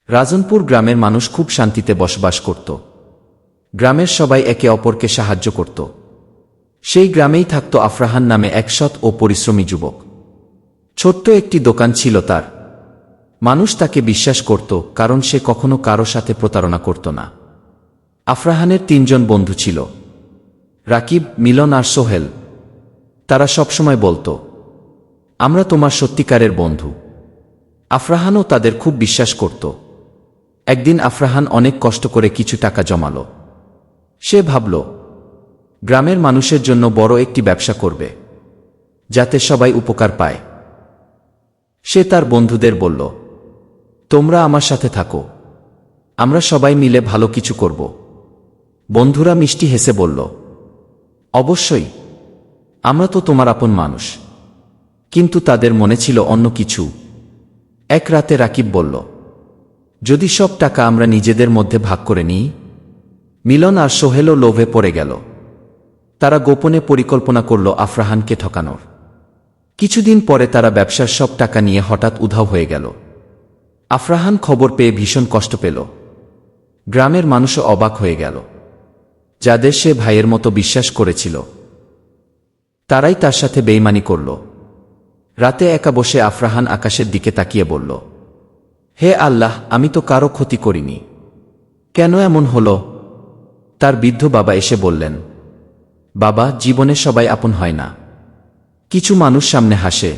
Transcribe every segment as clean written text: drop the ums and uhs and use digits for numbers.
রাজনপুর গ্রামের মানুষ খুব শান্তিতে বসবাস করত। গ্রামের সবাই একে অপরকে সাহায্য করত। সেই গ্রামেই থাকত আফরাহান নামে এক সৎ ও পরিশ্রমী যুবক। ছোট্ট একটি দোকান ছিল তার। মানুষ তাকে বিশ্বাস করত, কারণ সে কখনো কারো সাথে প্রতারণা করত না। আফরাহানের ৩ জন বন্ধু ছিল, রাকিব, মিলন আর সোহেল। তারা সবসময় বলত, আমরা তোমার সত্যিকারের বন্ধু। আফরাহানও তাদের খুব বিশ্বাস করত। একদিন আফরাহান অনেক কষ্ট করে কিছু টাকা জমাল। সে ভাবল, গ্রামের মানুষের জন্য বড় একটি ব্যবসা করবে, যাতে সবাই উপকার পায়। সে তার বন্ধুদের বলল, তোমরা আমার সাথে থাকো, আমরা সবাই মিলে ভালো কিছু করব। বন্ধুরা মিষ্টি হেসে বলল, অবশ্যই, আমরা তো তোমার আপন মানুষ। কিন্তু তাদের মনে ছিল অন্য কিছু। এক রাতে রাকিব বলল, যদি সব টাকা আমরা নিজেদের মধ্যে ভাগ করে নিই? মিলন আর সোহেলও লোভে পড়ে গেল। তারা গোপনে পরিকল্পনা করল আফরাহানকে ঠকানোর। কিছুদিন পরে তারা ব্যবসার সব টাকা নিয়ে হঠাৎ উধাও হয়ে গেল। আফরাহান খবর পেয়ে ভীষণ কষ্ট পেল। গ্রামের মানুষও অবাক হয়ে গেল। যাদের সে ভাইয়ের মতো বিশ্বাস করেছিল, তারাই তার সাথে বেইমানি করল। রাতে একা বসে আফরাহান আকাশের দিকে তাকিয়ে বলল, হে আল্লাহ, আমি তো কারো ক্ষতি করিনি, কেন এমন হলো? তার বৃদ্ধ বাবা এসে বললেন, বাবা, জীবনে সবাই আপন হয় না। কিছু মানুষ সামনে হাসে,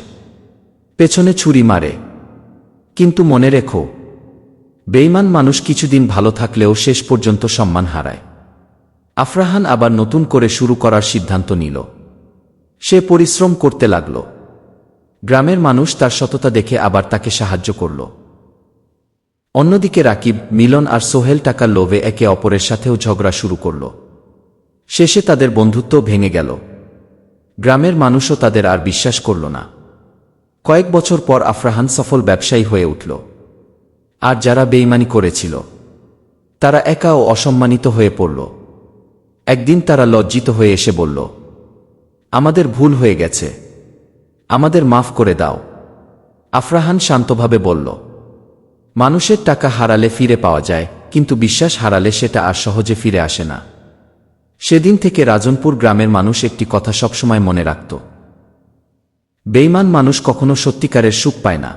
পেছনে ছুরি মারে, কিন্তু মনে রেখো, বেঈমান মানুষ কিছুদিন ভালো থাকলেও শেষ পর্যন্ত সম্মান হারায়। আফরাহান আবার নতুন করে শুরু করার সিদ্ধান্ত নিল। সে পরিশ্রম করতে লাগল। গ্রামের মানুষ তার সততা দেখে আবার তাকে সাহায্য করল। অন্যদিকে রাকিব, মিলন আর সোহেল টাকার লোভে একে অপরের সাথেও ঝগড়া শুরু করল। শেষে তাদের বন্ধুত্ব ভেঙে গেল। গ্রামের মানুষও তাদের আর বিশ্বাস করল না। কয়েক বছর পর আফরাহান সফল ব্যবসায়ী হয়ে উঠল। আর যারা বেইমানি করেছিল, তারা একা ও অসম্মানিত হয়ে পড়ল। একদিন তারা লজ্জিত হয়ে এসে বলল, আমাদের ভুল হয়ে গেছে, আমাদের মাফ করে দাও। আফরাহান শান্তভাবে বলল, মানুষের টাকা হারালে ফিরে পাওয়া যায়, কিন্তু বিশ্বাস হারালে সেটা আর সহজে ফিরে আসে না। সেদিন থেকে রাজনপুর গ্রামের মানুষ একটি কথা সবসময় মনে রাখত, বেঈমান মানুষ কখনো সত্যিকারের সুখ পায় না।